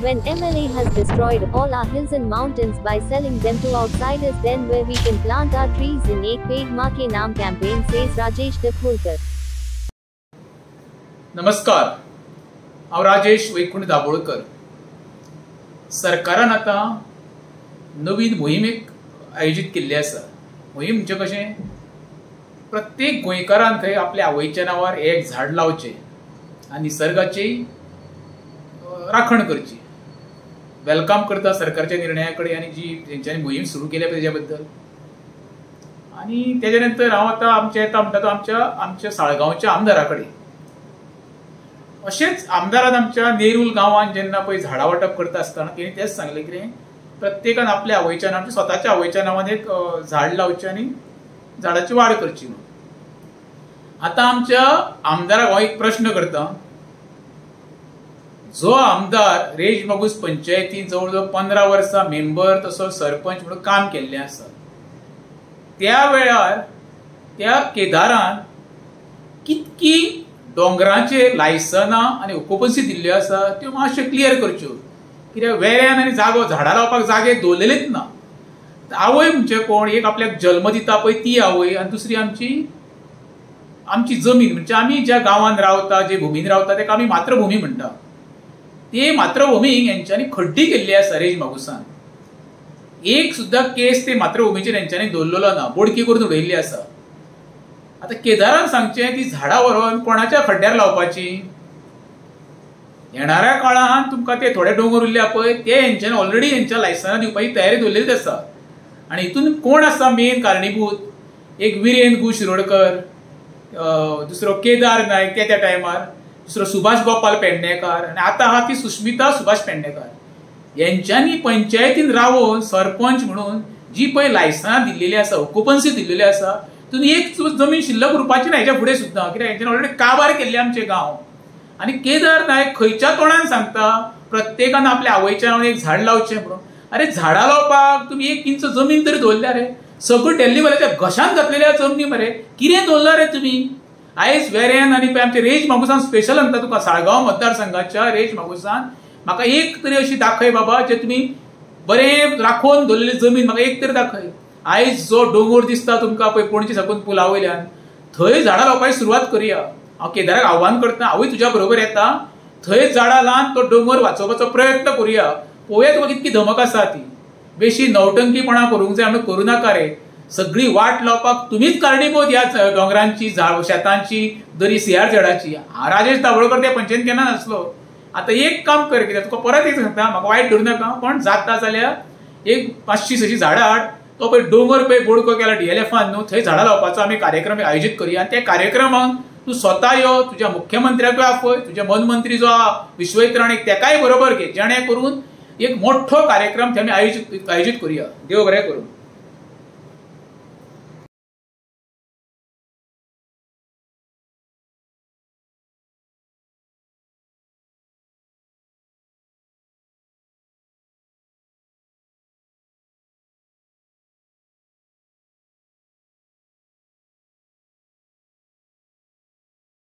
when MLA has destroyed all our hills and mountains by selling them to outsiders, then where we can plant our trees in Ek Ped Maa Ke Naam campaign, says Rajesh Daphulkar. नमस्कार, हांव राजेश वैकुंठ दाभोळकर. सरकारान आता नवीन मोहिमेक आयोजित केल्ली आसा. मोहीम म्हणजे कशें, प्रत्येक गोंयकारान थंय आपल्या आवयच्या नांवार एक झाड लावचें आनी निसर्गाची राखण करची. वेलकम करता सरकारच्या निर्णया कडेन आनी जी तेंच्यांनी मोहीम सुरू केल्या तेज्या बद्दल. आनी तेज्या नंतर हांव आतां आमच्या साळगांवच्या आमदारा कडेन, अशेंच आमदारान आमच्या नेरूल गांवांत जेन्ना पळय झाडां वांटप करता आसतना तेणी तेच सांगलें कितें, प्रत्येकान आपल्या आवयच्या नांवान, स्वताच्या आवयच्या नांवान एक झाड लावचें आनी झाडाची वाड करची म्हणून. आतां आमच्या आमदाराक हांव एक प्रश्न करता. जो आमदार रेज मागूस पंचायतीन जवळ जवळ 15 वर्सां मेंबर तसो सरपंच म्हणून काम केल्लें आसा, त्या वेळार त्या केदारान कितकी दोंगरांचे लायसनां आनी ऑक्युपन्सी दिल्ल्यो आसा त्यो मातश्यो क्लियर करच्यो. कित्याक वेऱ्यान आनी जागो झाडां लावपाक जागे दवरलेलेच ना. आवय म्हणजे कोण, एक आपल्याक जल्म दिता पळय ती आवय, आनी दुसरी आमची जमीन, म्हणजे आमी ज्या गांवांत रावता, जे भुमीन रावता तेका आमी मातृभुमी म्हणटा. ते मातृभुमीक हेंच्यांनी खड्डी केल्ली आसा रेज मागुसान. एक सुद्दां केस ते मातृभुमीचेर हेंच्यांनी दवरलेलो ना, बोडकी करून उडयल्ली आसा. आता केदारान सांगचें ती झाडां व्हरून कोणाच्या खड्ड्यार लावपाची. येणाऱ्या काळांत तुमकां ते थोडे दोंगर उरल्या पळय ते हेंच्यांनी ऑलरेडी हेंच्या लायसनां दिवपाची तयारी दवरलेली आसा. आनी हितून कोण आसा मेन कारणीभूत, एक विरेन गु शिरोडकर, दुसरो केदार नायक त्या टायमार, दुसरो सुभाष गोपाल पेडणेकार, आनी आतां आहा ती सुश्मिता सुभाष पेडणेकार. हेंच्यांनी पंचायतीन रावून सरपंच म्हणून जी पळय लायसनां दिल्लेली आसा, ऑक्युपन्सी दिल्लेली आसा, तितून एक जमीन शिल्लक उरपाची ना हेच्या फुडें सुद्दां. कित्याक हेंच्यांनी ऑलरेडी काबार केल्ले आमचे गांव. आनी केदार नायक खंयच्या तोंडान सांगता प्रत्येकान आपल्या आवयच्या नांवान एक झाड लावचें म्हणून. अरे झाडां लावपाक तुमी 1 इंच जमीन तरी दवरल्या रे? सगळं डेल्लीवाल्याच्या घशान घातलेल्या जमनी मरे, कितें दवरला रे तुमी? आयज वेऱ्यान आनी पळय आमच्या रेज मागुसान स्पेशल सांगता तुका, साळगांव मतदारसंघाच्या रेज मागुसान म्हाका एक तरी अशी दाखय बाबा जे तुमी बरें राखून दवरलेली जमीन, म्हाका एक तरी दाखय. आयज जो दोंगर दिसता तुमकां पळय पणजी साकून पुला वयल्यान, थंय झाडां लावपाची सुरवात करुया. हांव केदाराक आव्हान करता, हांवूय तुज्या बरोबर येता. थंय झाडां लावन तो दोंगर वाचोवपाचो प्रयत्न करुया. पळोवया तुका कितकी धमक आसा ती. बेशी नवटंकीपणा करूंक जाय आमी करूं नाका रे. सगळी वाट लावपाक तुमीच कारणीभूत ह्या दोंगरांची, शेतांची, दरी सियार झाडाची. हांव राजेश दाभोळकर त्या पंचायतीन केन्ना नासलो. आतां एक काम कर, कित्याक तुका परत एक सांगता, म्हाका वायट धरूं नाका, पण जाता जाल्यार एक 500-600 झाडां हाड. तो पळय दोंगर पळय बोडको केला DLFान न्हू, थंय झाडां लावपाचो आमी कार्यक्रम आयोजीत करुया. आनी त्या कार्यक्रमाक तूं स्वता यो, तुज्या मुख्यमंत्र्याकूय आपय, तुजे मनमंत्री जो आहा विश्वैत्राणीक तेकाय बरोबर घे, जेणे करून एक मोठो कार्यक्रम आमी आयोजीत करुया. देव बरें करूं.